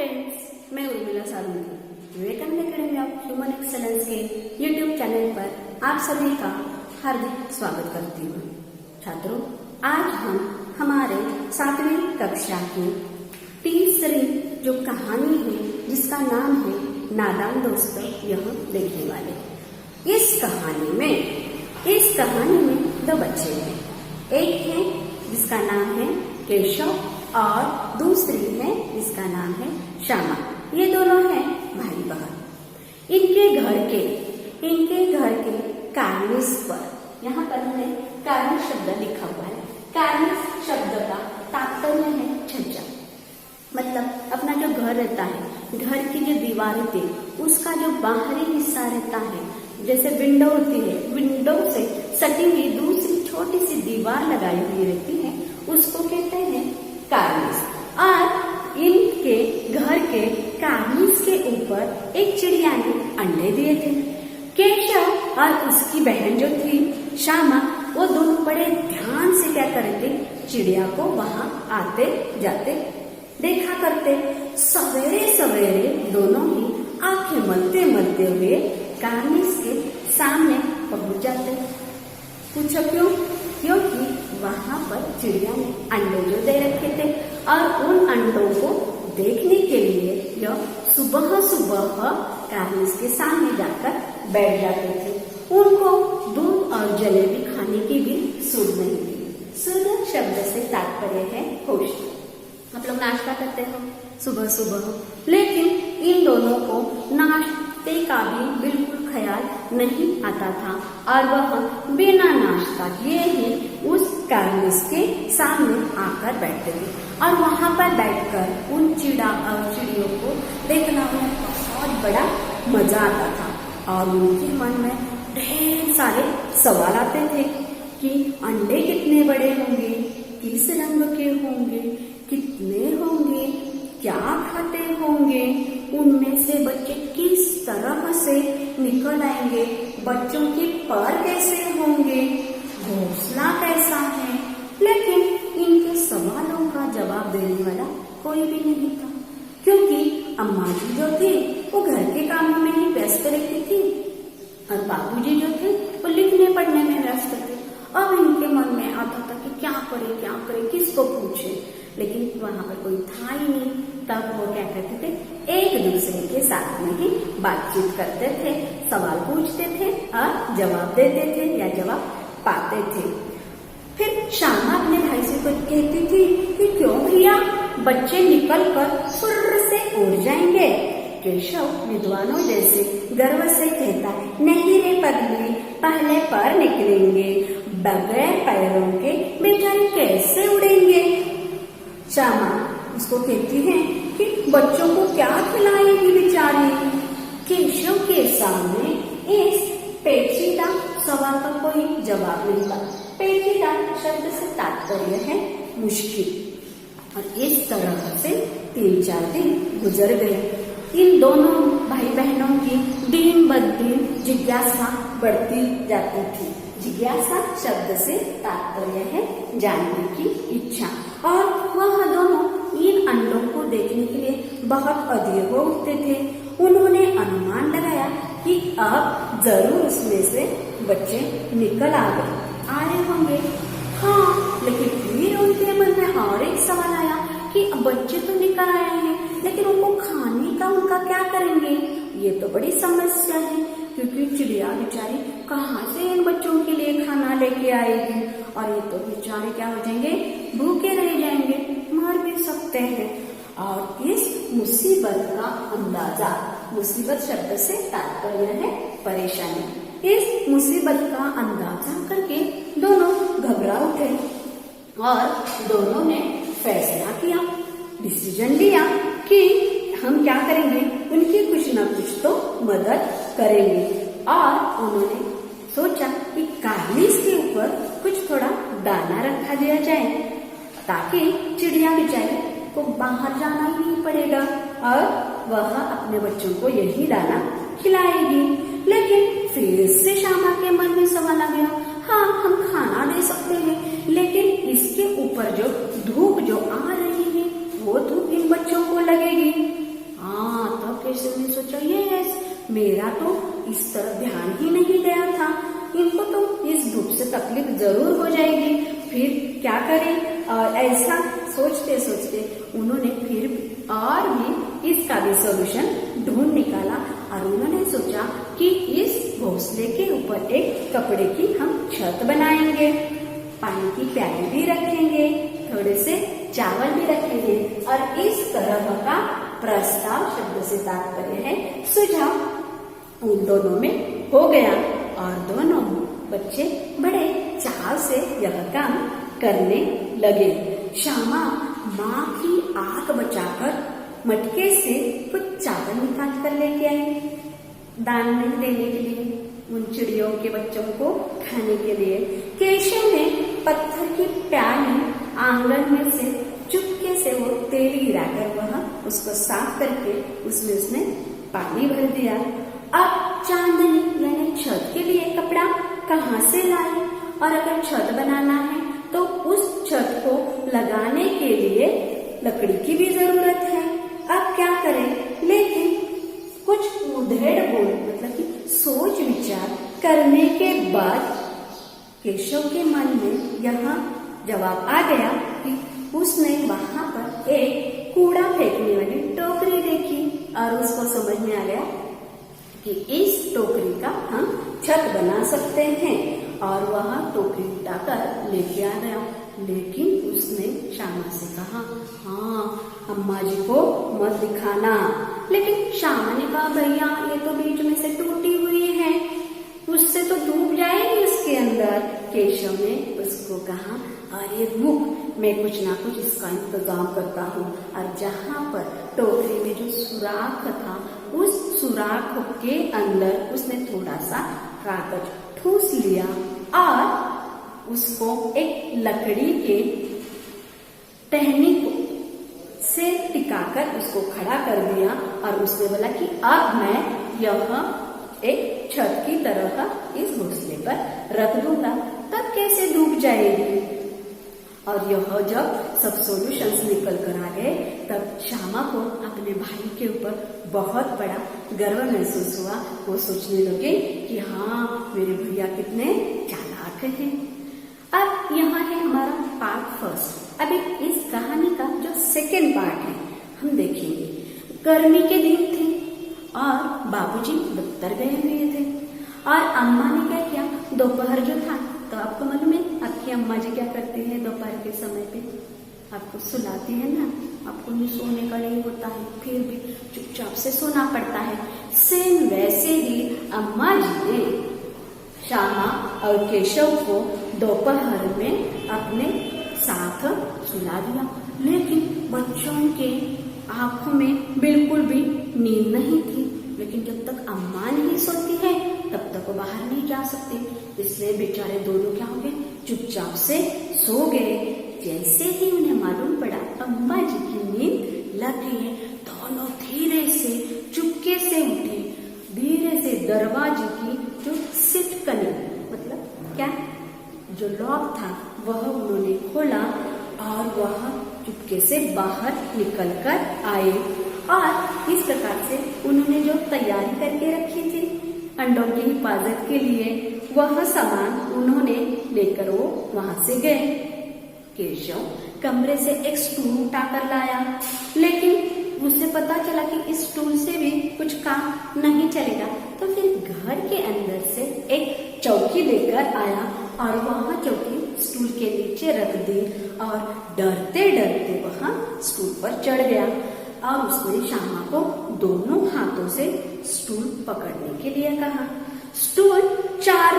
Friends, मैं Urmila Salunke Vivekananda academy of human excellence के YouTube channel पर आप सभी का हार्दिक स्वागत करती हूँ। छात्रों, आज हम हमारे 7वीं कक्षा की तीसरी जो कहानी है जिसका नाम है नादान दोस्त, यह देखने वाले। इस कहानी में दो बच्चे हैं। एक है जिसका नाम है केशव और दूसरी है जिसका नाम है श्यामा। ये दोनों हैं भाई बहन। इनके घर के कार्निस पर, यहाँ पर हमने कार्निस शब्द लिखा हुआ है। कार्निस शब्द का तात्पर्य है छज्जा, मतलब अपना जो घर रहता है, घर की जो दीवारें थी उसका जो बाहरी हिस्सा रहता है, जैसे विंडो होती है, विंडो से सटी हुई दूसरी छोटी सी दीवार लगाई हुई रहती है, उसको कहते हैं कार्निस। और इनके घर के कार्निस के ऊपर एक चिड़िया ने अंडे दिए थे। केशव और उसकी बहन जो थी श्यामा, वो दोनों बड़े ध्यान से क्या करते, चिड़िया को वहां आते जाते देखा करते। सवेरे सवेरे दोनों ही आंखें मलते मलते हुए कार्निस के सामने पहुंच जाते। पूछो क्यों? क्योंकि वहां पर चिड़िया ने अंडे जो दे रखे थे और उन अंडों को देखने के लिए यह सुबह सुबह कार्निस के सामने जाकर बैठ जाते थे। उनको दूध और जलेबी खाने की भी सुध नहीं थी। सुध शब्द से तात्पर्य है खुश। आप लोग नाश्ता करते हो सुबह सुबह, लेकिन इन दोनों को नाश्ते का भी बिल्कुल ख्याल नहीं आता था और वह बिना नाश्ता किए ही उस कार्निस के सामने आकर बैठते थे और वहां पर बैठकर उन चिड़ियों को देखना उन्हें बहुत बड़ा मजा आता था। और उनके मन में ढेर सारे सवाल आते थे कि अंडे कितने बड़े होंगे, किस रंग के होंगे, कितने होंगे, क्या खाते होंगे, उनमें से बच्चे किस तरह से निकल आएंगे, बच्चों के पर कैसे होंगे, घोंसला कैसा है। लेकिन इनके सवालों का जवाब देने वाला कोई भी नहीं था, क्योंकि अम्मा जी जो थे वो घर के कामों में ही व्यस्त रहती थी और बाबूजी जो थे वो लिखने पढ़ने में व्यस्त थे। अब इनके मन में आता था कि क्या करे, किसको पूछे, लेकिन वहां पर कोई था ही नहीं। तब वो क्या करते थे, एक दूसरे के साथ में ही बातचीत करते थे, सवाल पूछते थे और जवाब देते थे या जवाब पाते थे। फिर श्यामा अपने भाई से कुछ कहती थी कि क्यों भैया, बच्चे निकल कर फुर्र से उड़ जाएंगे। केशव विद्वानों जैसे गर्व से कहता, नहीं रे पगली, पहले पर निकलेंगे, बगैर पैरों के बेचारे कैसे उड़ेंगे। श्यामा उसको कहती है कि बच्चों को क्या खिलाएगी बेचारी। केशव के सामने इस पेचीदा सवाल का कोई जवाब नहीं था। पेचीदा शब्द से तात्पर्य है मुश्किल। और इस तरह से 3-4 दिन गुजर गए। इन दोनों भाई बहनों की दिन ब दिन जिज्ञासा बढ़ती जाती थी। जिज्ञासा शब्द से तात्पर्य है जानने की इच्छा। और वह दोनों इन अंडों को देखने के लिए बहुत अधीर हो उठते थे। उन्होंने अनुमान लगाया कि अब जरूर उसमें से बच्चे निकल आए होंगे। हाँ, लेकिन फिर उनके मन में और एक सवाल आया कि बच्चे तो निकल आए हैं, लेकिन उनको खाने का उनका क्या करेंगे। ये तो बड़ी समस्या है, क्योंकि चिड़िया बेचारी कहाँ से इन बच्चों के लिए खाना लेके आएगी, और ये तो बेचारे क्या हो जाएंगे, भूखे रह जाएंगे, मर भी सकते हैं। और इस मुसीबत का अंदाजा, मुसीबत शब्द से तात्पर्य है परेशानी, इस मुसीबत का अंदाजा करके दोनों घबरा उठे और दोनों ने फैसला किया, डिसीजन लिया कि हम क्या करेंगे, उनकी कुछ न कुछ तो मदद करेंगे। और उन्होंने सोचा कि कार्निस के ऊपर कुछ थोड़ा दाना रखा दिया जाए, ताकि चिड़िया बेचारी को बाहर जाना ही नहीं पड़ेगा और वह अपने बच्चों को यही दाना खिलाएगी। लेकिन फिर से श्यामा के मन में सवाल आ गया, हाँ हम खाना दे सकते हैं, लेकिन इसके ऊपर जो धूप जो आ रही है वो धूप इन बच्चों को लगेगी। मेरा तो इस तरफ ध्यान ही नहीं गया था, इनको तो इस धूप से तकलीफ जरूर हो जाएगी, फिर क्या करें। और ऐसा सोचते सोचते उन्होंने फिर और भी इसका भी सॉल्यूशन ढूंढ निकाला और उन्होंने सोचा कि इस घोंसले के ऊपर एक कपड़े की हम छत बनाएंगे, पानी की प्याली भी रखेंगे, थोड़े से चावल भी रखेंगे और इस तरह का प्रस्ताव, शब्द से तात्पर्य है सुझाव, उन दोनों में हो गया और दोनों बच्चे बड़े चाव से यह काम करने लगे। श्यामा माँ की आंख बचाकर मटके से कुछ चावल निकाल कर लेके आई दान में देने के लिए, उन चिड़ियों के बच्चों को खाने के लिए। केशव ने पत्थर की प्याली आंगन में से चुपके से वो तेल गिराकर वह उसको साफ करके उसमें उसने पानी भर दिया। अब चांदनी यानी छत के लिए कपड़ा कहाँ से लाए, और अगर छत बनाना है तो उस छत को लगाने के लिए लकड़ी की भी जरूरत है। अब क्या करें, लेकिन कुछ उधेड़ बोल मतलब कि सोच विचार करने के बाद केशव के मन में यह जवाब आ गया कि उसने वहां पर एक कूड़ा फेंकने वाली टोकरी देखी और उसको समझ में आ गया कि इस टोकरी का हम छत बना सकते हैं और वह टोकरी उठाकर लेके आ गया। लेकिन उसने श्यामा से कहा, हाँ अम्मा जी को मत दिखाना। लेकिन श्यामा ने कहा, भैया ये तो बीच में से टूटी हुई है, उससे तो डूब जाएगी उसके अंदर। केशव ने उसको कहा, अरे रुक, मैं कुछ ना कुछ इसका इंतजाम करता हूँ। और जहाँ पर टोकरी में जो सुराख था उस सुराख के अंदर उसने थोड़ा सा कागज ठूस लिया और उसको एक लकड़ी के टहनी से टिकाकर उसको खड़ा कर दिया और उसने बोला कि अब मैं यह एक छत की तरह का इस घोंसले पर रख दूंगा, तब कैसे डूब जाएगी। और यह जब सब सॉल्यूशंस निकल कर आ गए तब श्यामा को अपने भाई के ऊपर बहुत बड़ा गर्व महसूस हुआ। वो सोचने लगे कि हाँ मेरे भैया कितने चालाक हैं। अब यहाँ है हमारा पार्ट फर्स्ट। अभी इस कहानी का जो सेकेंड पार्ट है हम देखेंगे। गर्मी के दिन थे और बाबूजी दफ्तर गए हुए थे और अम्मा ने क्या किया, दोपहर जो था तो आपको मालूम है आपकी अम्मा जी क्या करती है दोपहर के समय पे, आपको सुलाती है ना, आपको भी सोने का नहीं होता है फिर भी चुपचाप से सोना पड़ता है। सेम वैसे ही अम्मा जी ने श्यामा और केशव को दोपहर में अपने साथ सुला दिया। लेकिन बच्चों के आंखों में बिल्कुल भी नींद नहीं थी, लेकिन जब तक अम्मा नहीं सोती है तब तक वो बाहर नहीं जा सकते, इसलिए बेचारे दोनों क्या हो गए, चुपचाप से सो गए। जैसे ही उन्हें मालूम पड़ा अम्मा जी की नींद लग गई है, दोनों धीरे से चुपके से उठे, धीरे से दरवाजे की जो सिटकनी मतलब क्या जो लॉक था वह उन्होंने खोला और वह चुपके से बाहर निकल कर आए। और इस प्रकार से उन्होंने जो तैयारी करके रखी थी अंडों की हिफाजत के लिए वह सामान उन्होंने लेकर वो वहां से गए। केशव कमरे से एक स्टूल उठाकर लाया, लेकिन उसे पता चला कि इस स्टूल से भी कुछ काम नहीं चलेगा, तो फिर घर के अंदर से एक चौकी लेकर आया और वह चौकी स्टूल के नीचे रख दी और डरते डरते वहां स्टूल पर चढ़ गया। और उसने श्यामा को दोनों हाथों से स्टूल पकड़ने के लिए कहा। स्टूल चार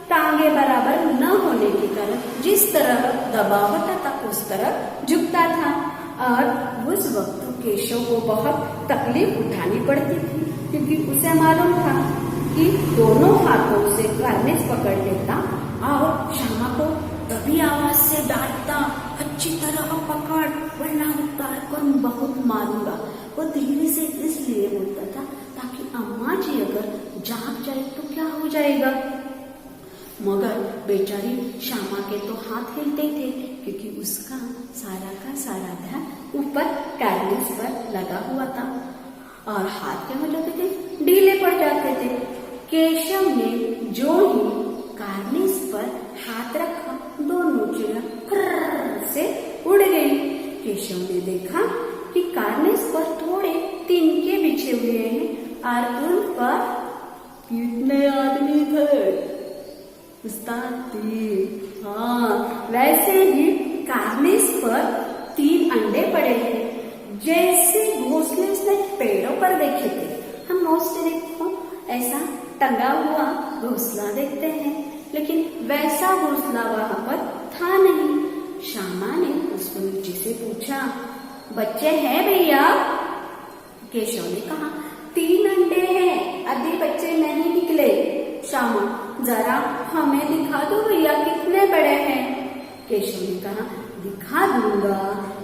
टांगे बराबर न होने के कारण जिस तरह दबा होता था उस तरह झुकता था और उस वक्त केशव को बहुत तकलीफ उठानी पड़ती थी, क्योंकि उसे मालूम था कि दोनों हाथों से कार्निस पकड़ लेता और श्यामा को तभी आवाज से डांटता, अच्छी तरह पकड़ वरना उतार कर बहुत मारूंगा। वो धीरे से इसलिए बोलता था ताकि अम्मा जी अगर जाग जाए तो क्या हो जाएगा। मगर बेचारी श्यामा के तो हाथ हिलते थे, क्योंकि उसका सारा का सारा ध्यान ऊपर कार्निस पर लगा हुआ था। और हाथ क्या हो जाते थे, ढीले पड़ जाते थे। केशव ने जो ही कार्निस पर हाथ रखा, दोनों चिड़िया फर्र से उड़ गई। केशव ने देखा कि कार्निस पर थोड़े तिनके बिछे हुए हैं और उन पर कितने आदमी थे, उस्ताद तीन। हाँ, वैसे ही कार्निस पर 3 अंडे पड़े हैं, जैसे घोंसले उसने पेड़ों पर देखे थे। हम मोस्टली को ऐसा टंगा हुआ घोंसला देखते हैं, लेकिन वैसा घोंसला वहां पर था नहीं। श्यामा ने उसको नीचे से पूछा, बच्चे हैं भैया? केशव ने कहा, 3 अंडे हैं, अभी बच्चे नहीं निकले। श्यामा, जरा हमें दिखा दो भैया कितने बड़े हैं। केशव ने कहा, दिखा दूंगा,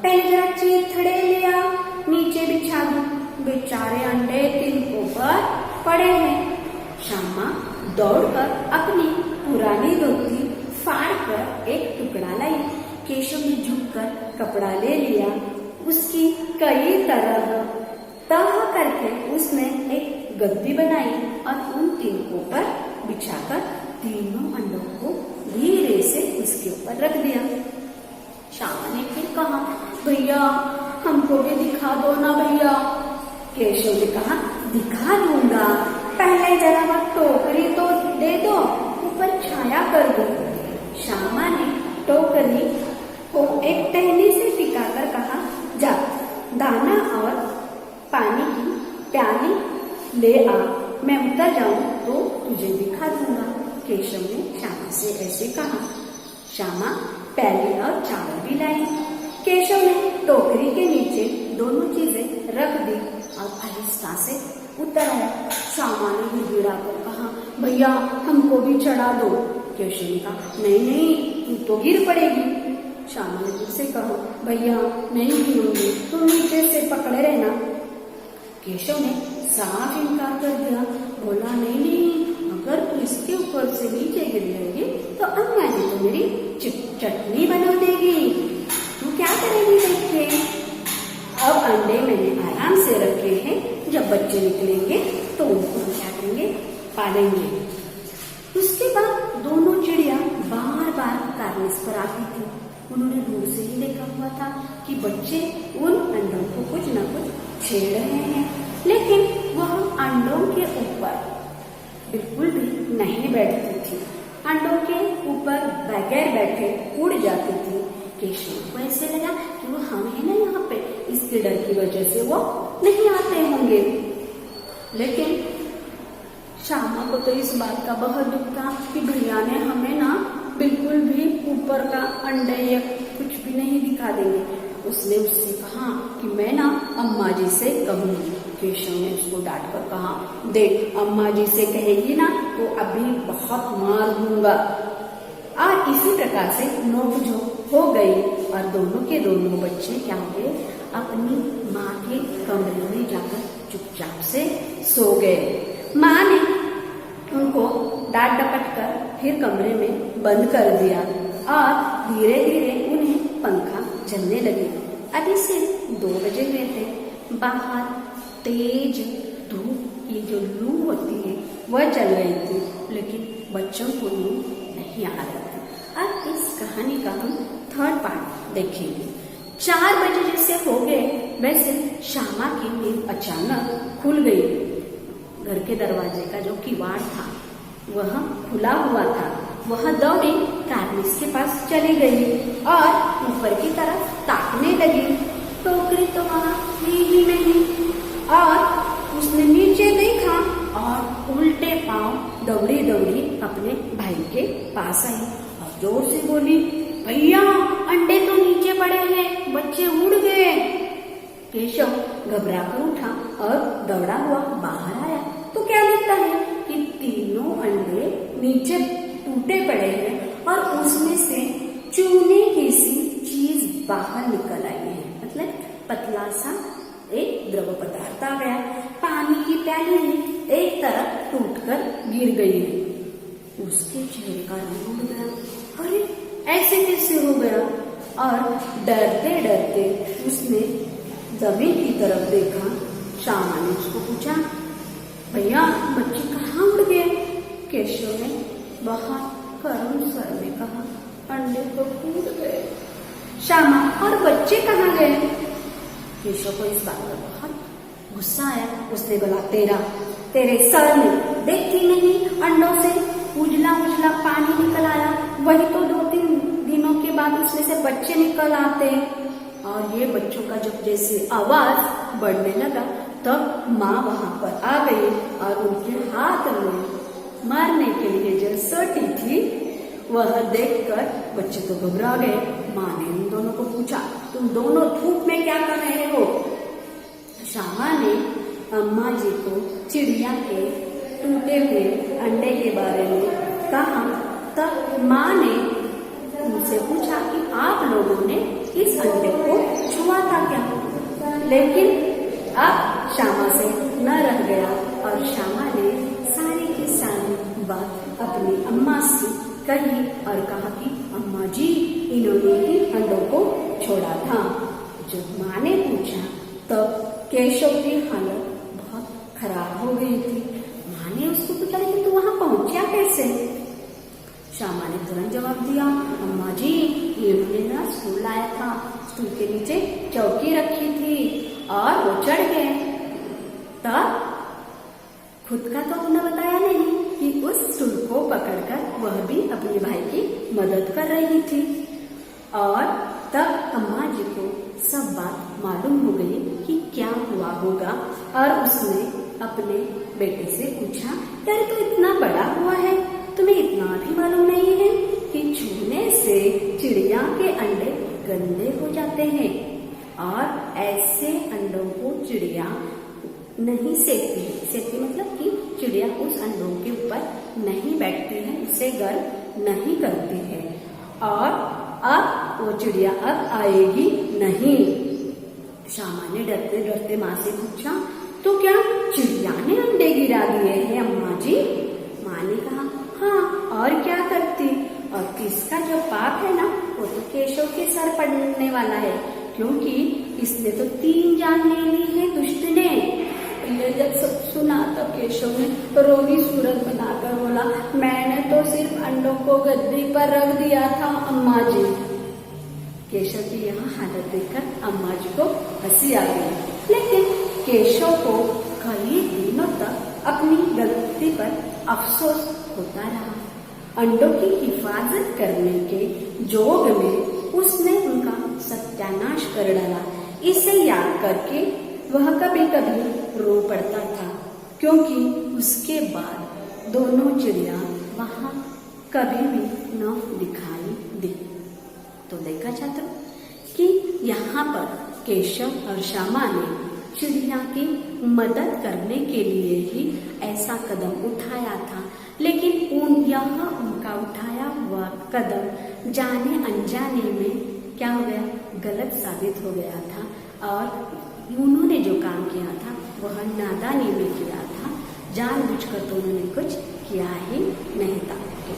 पहले जरा चीर थड़े लिया, नीचे बिछा दो। बेचारे अंडे तिनकों पर पड़े हैं। श्यामा दौड़कर अपनी पुरानी धोती फाड़कर एक टुकड़ा लाई। केशव ने झुककर कपड़ा ले लिया, उसकी कई तरह तह करके उसने एक गद्दी बनाई और उन तिनकों पर बिछाकर तीनों अंडों को धीरे से उसके ऊपर रख दिया। श्यामा ने फिर कहा, भैया हमको भी दिखा दो ना भैया। केशव ने कहा, दिखा दूंगा, पहले जरा वह टोकरी तो दे दो, ऊपर छाया कर दो। श्यामा ने टोकरी को एक टहनी से टिकाकर कहा, जा दाना और पानी की प्याली ले आ, मैं उतर जाऊं तो तुझे दिखा दूंगा। केशव ने श्यामा से ऐसे कहा। श्यामा प्याली और चावल भी लाई। केशव ने टोकरी के नीचे दोनों चीजें रख दी और आहिस्ता से उतर आया। श्यामा ने गिड़गिड़ाकर कहा, भैया हमको भी चढ़ा दो। केशव ने कहा, नहीं नहीं, तू तो गिर पड़ेगी। श्यामा ने तुझसे कहा, भैया नहीं गिरूंगी, तुम नीचे से पकड़े रहना। केशव ने साफ इनकार कर दिया, बोला, नहीं नहीं, अगर तू इसके ऊपर से नीचे गिर जाएगी तो अम्मा जी तो मेरी चटनी बना देगी, तू क्या करेगी देख के। अब अंडे मैंने आराम से रखे हैं, जब बच्चे निकलेंगे तो उनको क्या करेंगे, पालेंगे। उसके बाद दोनों चिड़िया बार बार कार्निस पर आती थी। उन्होंने दूर से ही देखा हुआ था कि बच्चे उन अंडों को कुछ न कुछ छेड़ रहे हैं, लेकिन वह अंडों के ऊपर बिल्कुल भी नहीं बैठती थी। अंडों के ऊपर बगैर बैठे उड़ जाती थी। केशव को ऐसे लगा कि वो हम है ना यहाँ पे, इसके डर की वजह से वो नहीं आते होंगे। लेकिन श्यामा को तो इस बात का बहुत दुख था कि भैया ने हमें ना बिल्कुल भी ऊपर का अंडे या कुछ भी नहीं दिखा देंगे। उसने उससे कहा कि मैं ना अम्मा जी से कहूंगी। केशव ने उसको डांट कर कहा, देख अम्मा जी से कहेगी ना तो अभी बहुत मार दूंगा। और इसी प्रकार से नोक-झोंक हो गई और दोनों के दोनों बच्चे क्या हो गए, अपनी माँ के कमरे में जाकर चुपचाप से सो गए। माँ ने उनको डांट डपट कर फिर कमरे में बंद कर दिया और धीरे धीरे उन्हें पंखा चलने लगे। अभी सिर्फ 2 बजे हुए थे। बाहर तेज धूप की जो लू होती है वह चल रही थी, लेकिन बच्चों को नींद नहीं आ रही थी। अब इस कहानी का हम 3rd पार्ट देखेंगे। 4 बजे जैसे हो गए वैसे श्यामा की नींद अचानक खुल गई। घर के दरवाजे का जो किवाड़ था वह खुला हुआ था। वह दौड़ी कार्निस के पास चली गई और ऊपर की तरफ ताकने लगी। टोकरी तो वहाँ थी ही नहीं और उसने नीचे देखा और उल्टे पांव दौड़ी दौड़ी अपने भाई के पास आई और जोर से बोली, भैया अंडे तो नीचे पड़े हैं, बच्चे उड़ गए। केशव घबरा कर उठा और दौड़ा हुआ बाहर आया तो क्या देखता है कि तीनों अंडे नीचे टूटे पड़े हैं और उसमें से चूने की सी चीज बाहर निकल आई है। मतलब पतला सा एक द्रव पदार्थ आ गया। पानी की प्याली भी एक तरफ टूटकर गिर गई है। उसके चेहरे का रंग उड़ गया। अरे ऐसे कैसे हो गया? और डरते डरते उसने जमीन की तरफ देखा श्यामा ने उसको पूछा, भैया बच्चे कहाँ उड़ गए? केशव ने बहुत करुण स्वर में कहा, अंडे तो कूद गए। श्यामा, और बच्चे कहाँ गए? केशव को इस बात पर बहुत गुस्सा आया। उसने बोला, तेरे सर में देखती नहीं अंडों से उजला उजला पानी निकल आया, वही तो 2-3 दिनों के बाद उसमें से बच्चे निकल आते। और ये बच्चों का जब जैसे आवाज बढ़ने लगा तब माँ वहां पर आ गई और उनके हाथ में मारने के लिए जो सोटी थी वह देखकर बच्चे तो घबरा गए। माँ ने उन दोनों को पूछा, तुम दोनों धूप में क्या कर रहे हो? श्यामा ने अम्मा जी को चिड़िया के टूटे हुए अंडे के बारे में कहा। तब माँ ने उनसे पूछा कि आप लोगों ने इस अंडे को छुआ था क्या? लेकिन अब श्यामा से न रह गया और श्यामा ने सारी की सारी बात अपनी अम्मा से कही और कहा कि अम्मा जी, इन्होंने ही अंडों को छोड़ा था। जब माँ ने पूछा तब केशव की हालत बहुत खराब हो गई थी। माँ ने उसको पूछा कि तू वहां पहुंचा कैसे? श्यामा ने तुरंत जवाब दिया, अम्मा जी, इन्होंने ना स्टूल लाया था, स्टूल के नीचे चौकी रखी थी और वो चढ़ गए। तब खुद का तो उन्होंने बताया नहीं कि उस स्टूल को पकड़कर वह भी अपने भाई की मदद कर रही थी। और तब अम्मा जी को सब बात मालूम हो गई कि क्या हुआ होगा और उसने अपने बेटे से पूछा, यार तू इतना बड़ा हुआ है, तुम्हें इतना भी मालूम नहीं है कि छूने से चिड़िया के अंडे गंदे हो जाते हैं और ऐसे अंडों को चिड़िया नहीं सेकती मतलब कि चिड़िया उस अंडों के ऊपर नहीं बैठती है, उसे गर्म नहीं करती है और अब वो चिड़िया अब आएगी नहीं। श्यामा ने डरते डरते माँ से पूछा, तो क्या चिड़िया ने अंडे गिरा दिए हैं अम्मा जी? माँ ने कहा, हाँ और क्या करती, और इसका जो पाप है ना वो तो केशव के सर पड़ने वाला है, क्योंकि इसने तो 3 जान ले ली है दुष्ट ने। ये जब सब सुना तब केशव ने रोगी सूरत बनाकर बोला, मैंने तो सिर्फ अंडों को गद्दी पर रख दिया था अम्मा जी। केशव की यह हालत देखकर अम्मा जी को हंसी आ गई, लेकिन केशव को कई दिनों तक अपनी गलती पर अफसोस होता रहा। अंडों की हिफाजत करने के जोग में उसने उनका सत्यानाश कर डाला। इसे याद करके वह कभी कभी रो पड़ता था, क्योंकि उसके बाद दोनों चिड़िया वहां कभी भी न दिखाई दी। तो देखा छात्रों कि यहाँ पर केशव और श्यामा ने चिड़िया की मदद करने के लिए ही ऐसा कदम उठाया था, लेकिन यहाँ उनका उठाया हुआ कदम जाने अनजाने में क्या हो गया, गलत साबित हो गया था और उन्होंने जो काम किया था वह नादानी में किया था, जानबूझकर तो उन्होंने कुछ किया ही नहीं था। तो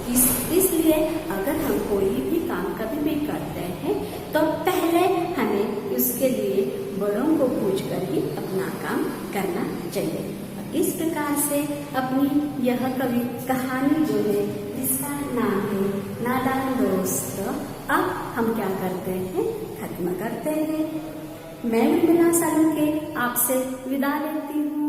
इसलिए अगर हम कोई भी काम कभी भी करते हैं तो पहले हमें उसके लिए बड़ों को पूछकर ही अपना काम करना चाहिए। इस प्रकार से अपनी यह कहानी जो है जिसका नाम है नादान दोस्त, अब हम क्या करते हैं, खत्म करते हैं। मैं बिना सालों के आपसे विदा लेती हूँ।